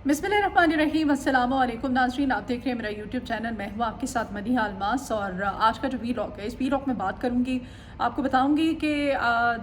बिस्मिल्लाहिर्रहमानिर्रहीम। अस्सलाम वालेकुम नाज़रीन, आप देख रहे हैं मेरा यूट्यूब चैनल। मैं हूँ आपके साथ मदीहा अलमास। और आज का जो वीलॉग है, इस वीलॉग में बात करूँगी, आपको बताऊँगी कि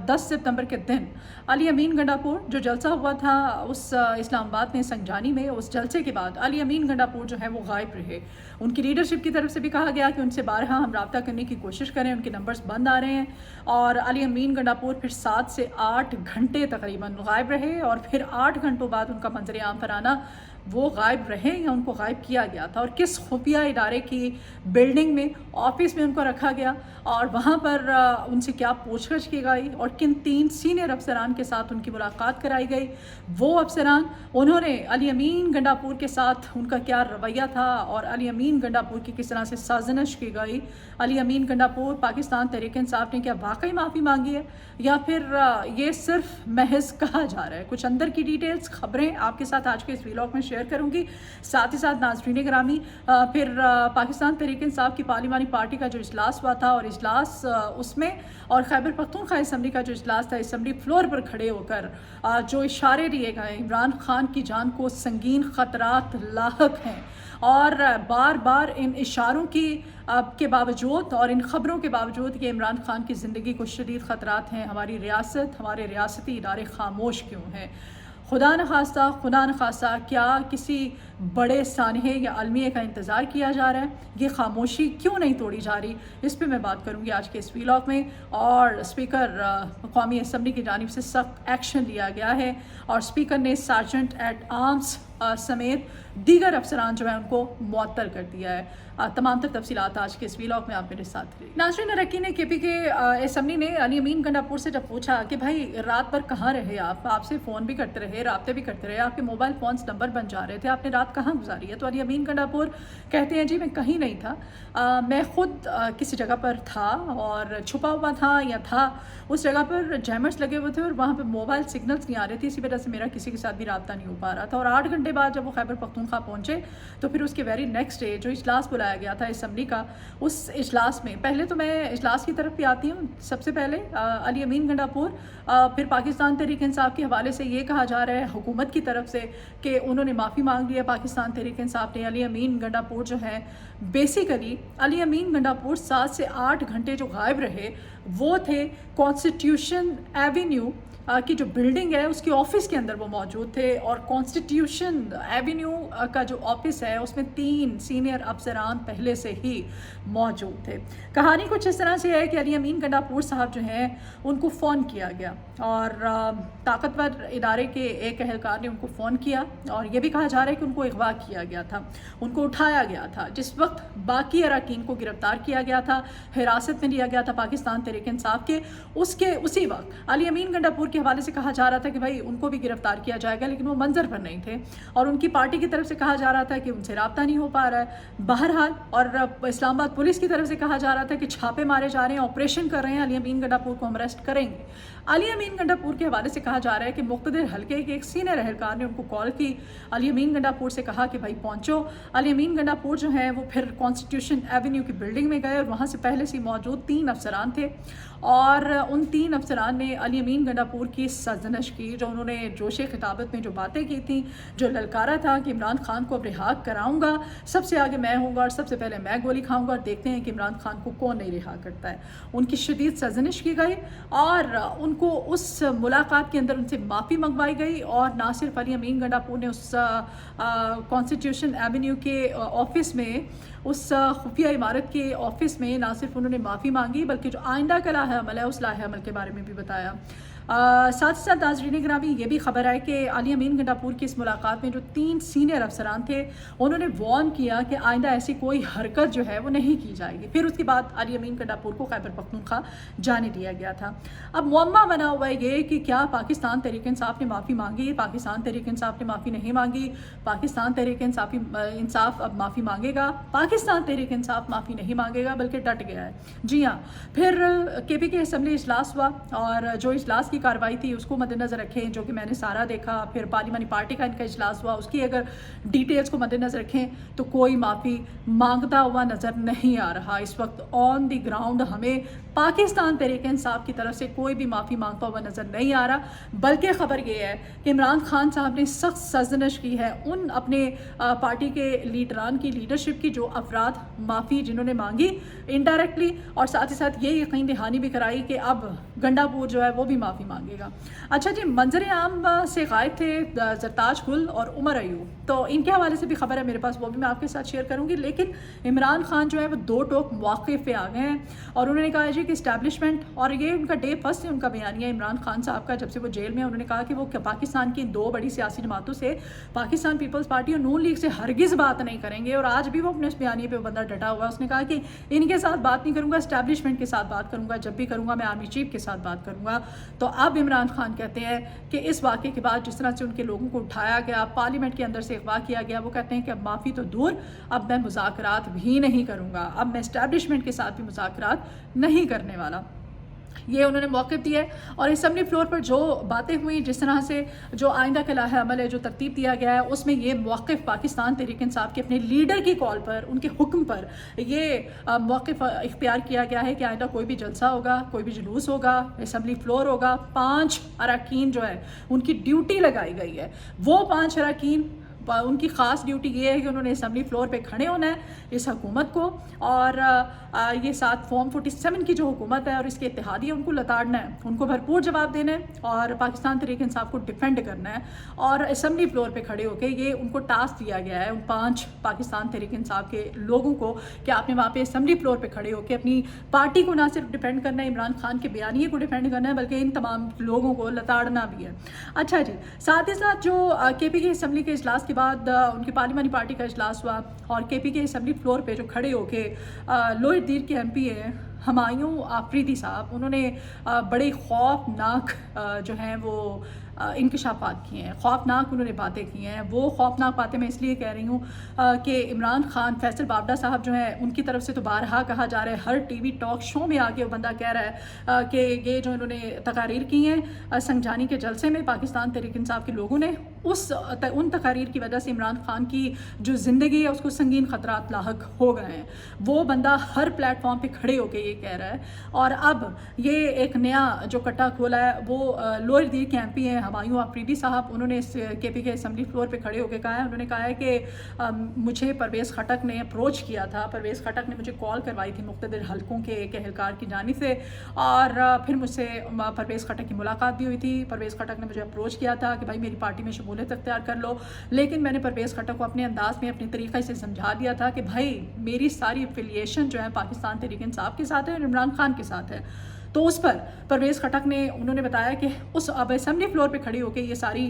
10 सितंबर के दिन अली अमीन गंडापुर जो जलसा हुआ था उस इस्लामाबाद में संगजानी में, उस जलसे के बाद अली अमीन गंडापुर जो है वो गायब रहे। उनकी लीडरशिप की तरफ से भी कहा गया कि उनसे बारहा हम रब्ता करने की कोशिश करें, उनके नंबर्स बंद आ रहे हैं। और अली अमीन गंडापुर फिर 7 से 8 घंटे तकरीबन गायब रहे और फिर 8 घंटों बाद उनका मंजर आम पर आना, वो गायब रहे या उनको गायब किया गया था और किस खुफिया इदारे की बिल्डिंग में, ऑफिस में उनको रखा गया और वहाँ पर उनसे क्या पूछताछ की गई और किन 3 सीनियर अफसरान के साथ उनकी मुलाकात कराई गई। वो अफसरान, उन्होंने अली अमीन गंडापुर के साथ उनका क्या रवैया था और अली अमीन गंडापुर की किस तरह से साजिश की गई। अली अमीन गंडापुर, पाकिस्तान तहरीक इंसाफ ने क्या वाकई माफ़ी मांगी है या फिर ये सिर्फ महज कहा जा रहा है। कुछ अंदर की डिटेल्स, खबरें आपके साथ आज के इस वीलॉग में शेयर करूंगी। साथ ही साथ नाज़रीन ग्रामी, फिर पाकिस्तान तहरीक इंसाफ की पार्लिमानी पार्टी का जो इजलास हुआ था और इजलास उसमें और खैबर पख्तूनख्वा असम्बली का जो इजलास था, असम्बली फ्लोर पर खड़े होकर जो इशारे दिए गए, इमरान खान की जान को संगीन ख़तरात लाहक हैं और बार बार इन इशारों की के बावजूद और इन ख़बरों के बावजूद कि इमरान खान की ज़िंदगी को शदीद ख़तरात हैं, हमारी रियासत, हमारे रियासती इदारे खामोश क्यों हैं। खुदा न खास्ता क्या किसी बड़े सानहे या अलमिए का इंतज़ार किया जा रहा है? ये खामोशी क्यों नहीं तोड़ी जा रही? इस पे मैं बात करूंगी आज के इस वीलॉग में। और स्पीकर कौमी असम्बली की जानिब से सख्त एक्शन लिया गया है और स्पीकर ने सार्जेंट एट आर्म्स समेत दीगर अफसरान जो है उनको मुअत्तल कर दिया है। तमाम तर तफसीलात आज के इस वीलॉग में आप मेरे साथ करें। नाज़रीन, अरक्की ने KP के असम्बली ने अली अमीन गंडापुर से जब पूछा कि भाई रात भर कहाँ रहे आप, आपसे फ़ोन भी करते रहे, राब्ते भी करते रहे, आपके मोबाइल फ़ोन्स नंबर बन जा रहे थे, आपने रात कहाँ गुजारी है? तो अली अमीन गंडापुर कहते हैं जी मैं कहीं नहीं था, मैं ख़ुद किसी जगह पर था और छुपा हुआ था या था उस जगह पर जैमर्स लगे हुए थे और वहाँ पर मोबाइल सिग्नल्स नहीं आ रहे थे, इसी वजह से मेरा किसी के साथ भी रब्ता नहीं हो पा रहा था। और 8 घंटे बाद जब वो खैबर पख्तूनख्वा पहुँचे तो फिर उसके वेरी नेक्स्ट डे जो इजलास बुलाया गया था असम्बली का, उस इजलास में पहले तो मैं इजलास की तरफ भी आती हूँ। सबसे पहले अली अमीन गंडापुर, फिर पाकिस्तान तहरीक इंसाफ के हवाले से ये कहा जा रहा है हुकूमत की तरफ से कि उन्होंने माफ़ी मांग ली है पाकिस्तान तहरीक इंसाफ ने। अली अमीन गंडापुर जो है, बेसिकली अली अमीन गंडापुर 7 से 8 घंटे जो गायब रहे वो थे कॉन्स्टिट्यूशन एवेन्यू की जो बिल्डिंग है उसके ऑफिस के अंदर वो मौजूद थे। और कॉन्स्टिट्यूशन एवेन्यू का जो ऑफिस है उसमें 3 सीनियर अफसरान पहले से ही मौजूद थे। कहानी कुछ इस तरह से है कि अली अमीन गंडापुर साहब जो हैं उनको फ़ोन किया गया और ताकतवर इदारे के एक एहलकार ने उनको फ़ोन किया और ये भी कहा जा रहा है कि उनको अगवा किया गया था, उनको उठाया गया था। जिस वक्त बाकी अरकान को गिरफ़्तार किया गया था, हिरासत में लिया गया था पाकिस्तान तहरीक इंसाफ के, उसी वक्त अली अमीन गंडापुर के हवाले से कहा जा रहा था कि भाई उनको भी गिरफ्तार किया जाएगा, लेकिन वो मंजर पर नहीं थे और उनकी पार्टी की तरफ से कहा जा रहा था कि उनसे रब्ता नहीं हो पा रहा है। बहरहाल, और इस्लामाबाद पुलिस की तरफ से कहा जा रहा था कि छापे मारे जा रहे हैं, ऑपरेशन कर रहे हैं, अली अमीन गंडापुर को हम अरेस्ट करेंगे। अली अमीन गंडापुर के हवाले से कहा जा रहा है कि मुक़्तदिर हल्के के एक सीनियर एहलकार ने उनको कॉल की, अली अमीन गंडापुर से कहा कि भाई पहुँचो। अली अमीन गंडापुर जो है वो फिर कॉन्स्टिट्यूशन एवेन्यू की बिल्डिंग में गए और वहाँ से पहले से मौजूद 3 अफसरान थे और उन 3 अफसरान ने अली अमीन गंडापुर की साजिश की। जो उन्होंने जोशे खिताबत में जो बातें की थी, जो ललकारा था कि इमरान खान को अब रिहा कराऊंगा, सबसे आगे मैं हूँगा और सबसे पहले मैं गोली खाऊंगा और देखते हैं कि इमरान खान को कौन नहीं रिहा करता है। उनकी शदीद साजिश की गई और उनको उस मुलाकात के अंदर उनसे माफ़ी मंगवाई गई। और ना सिर्फ अली अमीन गंडापुर ने उस कॉन्स्टिट्यूशन एवेन्यू के ऑफिस में, उस खुफिया इमारत के ऑफिस में ना सिर्फ उन्होंने माफ़ी मांगी बल्कि जो आइंदा का लाहे अमल है उस लाहे अमल के बारे में भी बताया। साथ ही साथ नाज़रीन ग्रामी, ये भी खबर है कि अली अमीन गंडापुर की इस मुलाकात में जो 3 सीनियर अफसरान थे उन्होंने वार्न किया कि आइंदा ऐसी कोई हरकत जो है वो नहीं की जाएगी। फिर उसके बाद अली अमीन गंडापुर को खैबर पख्तूनख्वा जाने दिया गया था। अब मुअम्मा बना हुआ है ये कि क्या पाकिस्तान तहरीक इंसाफ ने माफ़ी मांगी, पाकिस्तान तहरीक इंसाफ ने माफ़ी नहीं मांगी, पाकिस्तान तहरीक इंसाफ अब माफ़ी मांगेगा, पाकिस्तान तहरीक इंसाफ माफ़ी नहीं मांगेगा बल्कि डट गया है। जी हाँ, फिर KP के असम्बली इजलास हुआ और जो इजलास की कार्रवाई थी उसको मद्देनज़र रखें, जो कि मैंने सारा देखा, फिर पार्लिमानी पार्टी का इनका इजलास हुआ उसकी अगर डिटेल्स को मद्देनज़र रखें तो कोई माफ़ी मांगता हुआ नज़र नहीं आ रहा। इस वक्त ऑन द ग्राउंड हमें पाकिस्तान तहरीक इंसाफ की तरफ से कोई भी माफ़ी मांगता हुआ नज़र नहीं आ रहा, बल्कि ख़बर ये है कि इमरान खान साहब ने सख्त सरजनश की है उन अपने पार्टी के लीडरान की लीडरशिप की जो अफराद माफ़ी जिन्होंने मांगी इनडायरेक्टली, और साथ ही साथ ये यकीन दहानी भी कराई कि अब गंडापुर जो है वो भी माफ़ी मांगेगा। अच्छा जी, मंजर आम से गायब थे जरताज गुल और उमर अयूब, तो इनके हवाले से भी खबर है मेरे पास, वो भी मैं आपके साथ शेयर करूँगी। लेकिन इमरान खान जो है वो दो टोक मौक़िफ़ पे आ गए हैं और उन्होंने कहा है जी कि इस्टेब्लिशमेंट, और ये उनका डे फर्स्ट से उनका बयानिया इमरान खान साहब का जब से वो जेल में, उन्होंने कहा कि वो पाकिस्तान की दो बड़ी सियासी जमातों से, पाकिस्तान पीपल्स पार्टी और नून लीग से हरगिज़ बात नहीं करेंगे, और आज भी वो अपने उस बयानिए पे बंदा डटा हुआ है। उसने कहा कि इनके साथ बात नहीं करूँगा, इस्टेब्लिशमेंट के साथ बात करूँगा, जब भी करूँगा मैं आर्मी चीफ के साथ बात करूँगा। तो अब इमरान खान कहते हैं कि इस वाक़े के बाद जिस तरह से उनके लोगों को उठाया गया, पार्लियामेंट के अंदर से अगवा किया गया, वो कहते हैं कि अब माफ़ी तो दूर, अब मैं मुज़ाकरात भी नहीं करूँगा, अब मैं इस्टेब्लिशमेंट के साथ भी मुज़ाकरात नहीं करने वाला। ये उन्होंने मौक़िफ़ दिया है। और असम्बली फ्लोर पर जो बातें हुई, जिस तरह से जो आइंदा का लाहे अमल है, जो तरतीब दिया गया है, उसमें ये मौक़िफ़ पाकिस्तान तहरीक इंसाफ के अपने लीडर की कॉल पर, उनके हुक्म पर ये मौक़िफ़ इख्तियार किया गया है कि आइंदा कोई भी जलसा होगा, कोई भी जुलूस होगा, असम्बली फ्लोर होगा, 5 अरकान जो है उनकी ड्यूटी लगाई गई है। वो 5 अरकान उनकी ख़ास ड्यूटी ये है कि उन्होंने असम्बली फ्लोर पे खड़े होना है इस हुकूमत को, और ये साथ फॉर्म 47 की जो हुकूमत है और इसके इत्तेहादी उनको लताड़ना है, उनको भरपूर जवाब देना है और पाकिस्तान तहरीक इंसाफ को डिफेंड करना है। और असम्बली फ्लोर पे खड़े होकर ये उनको टास्क दिया गया है उन 5 पाकिस्तान तहरीक इंसाफ के लोगों को कि आपने वहाँ पे असम्बली फ्लोर पे खड़े होकर अपनी पार्टी को ना सिर्फ डिफेंड करना है, इमरान खान के बयानिए को डिफेंड करना है, बल्कि इन तमाम लोगों को लताड़ना भी है। अच्छा जी, साथ ही साथ जो KP के असम्बली के इजलास के बाद उनकी पार्लिमानी पार्टी का इजलास हुआ और KP के असम्बली फ्लोर पे जो खड़े होके लोअर दीर के MP हैं हुमायूं आफरीदी साहब, उन्होंने बड़े खौफनाक जो हैं वो इंकशाफात किए हैं, खौफनाक उन्होंने बातें की हैं। वो खौफनाक बातें मैं इसलिए कह रही हूँ कि इमरान खान, फैसल बावडा साहब जो हैं उनकी तरफ से तो बारहा कहा जा रहा है, हर TV टॉक शो में आके वो बंदा कह रहा है कि ये जो इन्होंने तकारीर की हैं संगजानी के जलसे में पाकिस्तान तहरीक इंसाफ के लोगों ने, उन तकारीर की वजह से इमरान खान की जो ज़िंदगी है उसको संगीन ख़तरात लाहक हो गए हैं। वो बंदा हर प्लेटफॉर्म पे खड़े होकर ये कह रहा है। और अब ये एक नया जो कट्टा खोला है वो लोअर दीर के MP हैं हुमायूं आफरीदी साहब, उन्होंने इस KP के असम्बली फ्लोर पे खड़े होकर कहा है, उन्होंने कहा है कि मुझे परवेज़ खटक ने अप्रोच किया था, परवेज़ खटक ने मुझे कॉल करवाई थी मुख्तलिफ हलकों के एक एहलकार की जानिब से, और फिर मुझसे परवेज़ खटक की मुलाकात भी हुई थी। परवेज़ खटक ने मुझे अप्रोच किया था कि भाई मेरी पार्टी में शमूलियत अख्तियार कर लो, लेकिन मैंने परवेज़ खटक को अपने अंदाज़ में, अपने तरीक़े से समझा दिया था कि भाई मेरी सारी एफिलिएशन जो है पाकिस्तान तहरीक इंसाफ के साथ है और इमरान खान के साथ है। तो उस पर परवेज़ खटक ने, उन्होंने बताया कि उस अब असम्बली फ्लोर पे खड़ी होकर ये सारी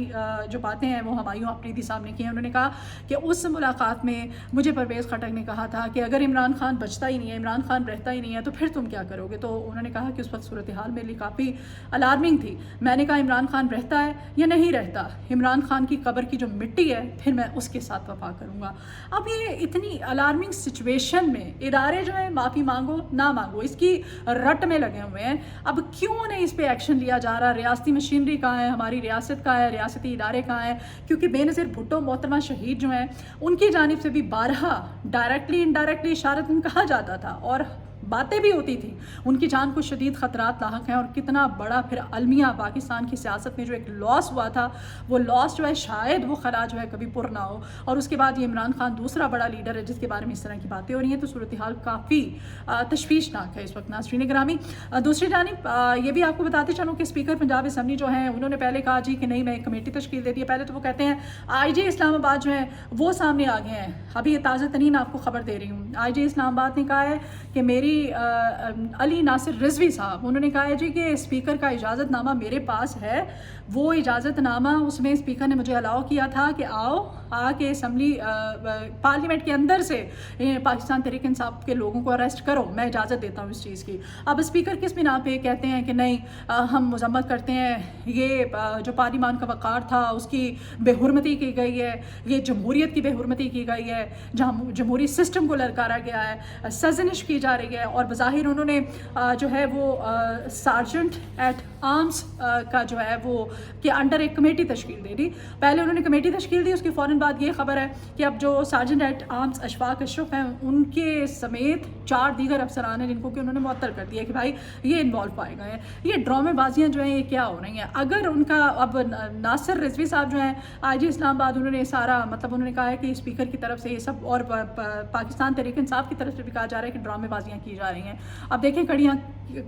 जो बातें हैं वो हुमायूं आफरीदी साहब ने की हैं। उन्होंने कहा कि उस मुलाकात में मुझे परवेज़ खटक ने कहा था कि अगर इमरान खान बचता ही नहीं है, इमरान खान रहता ही नहीं है, तो फिर तुम क्या करोगे। तो उन्होंने कहा कि उस वक्त सूरत हाल मेरे लिए काफ़ी अलार्मिंग थी। मैंने कहा इमरान खान रहता है या नहीं रहता, इमरान खान की कब्र की जो मिट्टी है फिर मैं उसके साथ वफा करूँगा। अब ये इतनी अलार्मिंग सिचुएशन में इदारे जो है माफ़ी मांगो ना मांगो इसकी रट में लगे हुए हैं। अब क्यों नहीं इस पे एक्शन लिया जा रहा। रियासती मशीनरी कहाँ है, हमारी रियासत कहाँ है, रियासती इदारे कहाँ हैं, क्योंकि बेनज़ीर भुट्टो मोहतरमा शहीद जो हैं उनकी जानिब से भी बारहा डायरेक्टली इनडायरेक्टली इशारतन कहा जाता था और बातें भी होती थी उनकी जान को शदीद ख़तरात लाहक हैं। और कितना बड़ा फिर अलमिया पाकिस्तान की सियासत में जो एक लॉस हुआ था, वो लॉस जो है शायद वो खरा जो है कभी पुर ना हो। और उसके बाद ये इमरान खान दूसरा बड़ा लीडर है जिसके बारे में इस तरह की बातें हो रही हैं, तो सूरत हाल काफ़ी तशवीशनाक है इस वक्त। नाज़रीन गिरामी, दूसरी जानिब ये भी आपको बताते चलूँ कि स्पीकर पंजाब असम्बली जो हैं उन्होंने पहले कहा जी कि नहीं मैं एक कमेटी तश्कील दे दी है। पहले तो वो कहते हैं IG इस्लामाबाद जो है वो सामने आ गए हैं। अभी ये ताज़ा तरीन आपको खबर दे रही हूँ। IG इस्लामाबाद ने कहा है कि मेरी अली नासिर रिजवी साहब, उन्होंने कहा है जी कि स्पीकर का इजाज़तनामा मेरे पास है। वो इजाज़तनामा, उसमें स्पीकर ने मुझे अलाउ किया था कि आओ आके असम्बली पार्लियामेंट के अंदर से पाकिस्तान तहरीक इंसाफ के लोगों को अरेस्ट करो, मैं इजाज़त देता हूँ इस चीज़ की। अब स्पीकर किस बिना पे कहते हैं कि नहीं हम मजम्मत करते हैं, ये जो पार्लिमान का वक़ार था उसकी बेहुरमती की गई है, ये जमहूरियत की बेहुरमती की गई है, जहाँ जमहूरी सिस्टम को ललकारा गया है, सजनिश की जा रही है, اور بظاہر انہوں نے جو ہے وہ سارجنٹ ایٹ آرمس کا جو ہے وہ کہ انڈر ایک کمیٹی تشکیل دے دی. پہلے انہوں نے کمیٹی تشکیل دی, اس کے فوراً بعد یہ خبر ہے کہ اب جو سارجنٹ ایٹ آرمس اشفاق اشرف ہیں ان کے سمیت 4 دیگر افسران ہیں جن کو کہ انہوں نے معطل کر دیا کہ بھائی یہ انوالو پائے گئے ہیں. یہ ڈرامے بازیاں جو ہیں یہ کیا ہو رہی ہیں. اگر ان کا اب ناصر رضوی صاحب جو ہیں آئی جی اسلام آباد, انہوں نے سارا مطلب انہوں نے کہا ہے کہ اسپیکر کی طرف سے یہ سب اور پاکستان تحریک انصاف کی طرف سے بھی کہا جا رہا ہے کہ ڈرامے بازیاں کی جا رہی ہیں. اب دیکھیں کڑیاں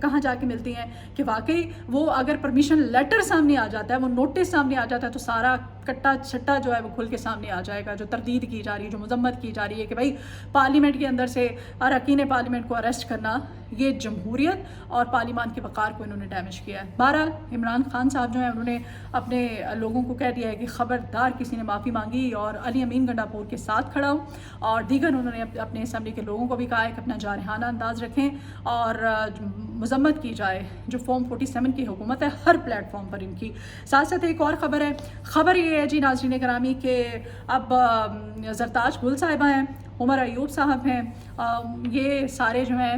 کہاں جا کے ملتی ہیں کہ واقعی وہ اگر پرمیشن لیٹر سامنے آ جاتا ہے, وہ نوٹس سامنے آ جاتا ہے, تو سارا کٹا چھٹا جو ہے وہ کھل کے سامنے آ جائے گا. جو تردید کی جا رہی ہے, جو مذمت کی جا رہی ہے کہ بھائی پارلیمنٹ کے اندر سے اراکین پارلیمنٹ کو اریسٹ کرنا, یہ جمہوریت اور پارلیمان کی وقار کو انہوں نے ڈیمیج کیا ہے. بہرحال عمران خان صاحب جو ہیں انہوں نے اپنے لوگوں کو کہہ دیا ہے کہ خبردار کسی نے معافی مانگی اور علی امین گنڈاپور کے ساتھ کھڑا ہوں. اور دیگر انہوں نے اپنے اسمبلی کے لوگوں کو بھی کہا ہے کہ اپنا جارحانہ انداز رکھیں اور مذمت کی جائے جو فارم 47 کی حکومت ہے ہر پلیٹ فارم پر ان کی. ساتھ ساتھ ایک اور خبر ہے, خبر یہ ہے جی ناظرین گرامی کہ اب زرتاج گل صاحبہ ہیں, عمر ایوب صاحب ہیں, یہ سارے جو ہیں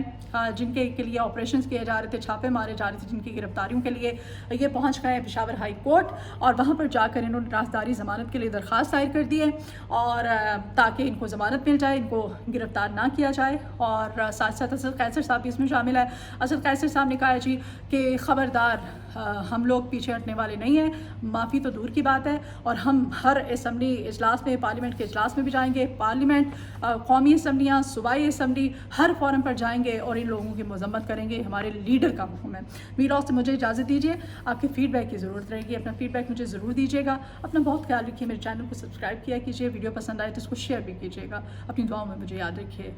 جن کے لیے آپریشنز کیے جا رہے تھے, چھاپے مارے جا رہے تھے جن کی گرفتاریوں کے لیے, یہ پہنچ گئے پشاور ہائی کورٹ اور وہاں پر جا کر انہوں نے رازداری ضمانت کے لیے درخواست دائر کر دی ہے اور تاکہ ان کو ضمانت مل جائے, ان کو گرفتار نہ کیا جائے. اور ساتھ ساتھ اسد قیصر صاحب بھی اس میں شامل ہے. اسد قیصر صاحب نے کہا ہے جی کہ خبردار ہم لوگ پیچھے ہٹنے والے نہیں ہیں, معافی تو دور کی بات ہے اور ہم ہر اسمبلی اجلاس میں, پارلیمنٹ کے اجلاس میں بھی جائیں گے, پارلیمنٹ, قومی اسمبلیاں, صوبائی اسمبلی, ہر فورم پر جائیں گے اور ان لوگوں کی مذمت کریں گے. ہمارے لیڈر کا حکم ہے. ویلاگ سے مجھے اجازت دیجیے, آپ کے فیڈ بیک کی ضرورت رہے گی, اپنا فیڈ بیک مجھے ضرور دیجیے گا. اپنا بہت خیال رکھیے, میرے چینل کو سبسکرائب کیا کیجیے, ویڈیو پسند آئے تو اس کو شیئر بھی کیجیے گا. اپنی دعاؤں میں مجھے یاد رکھیے.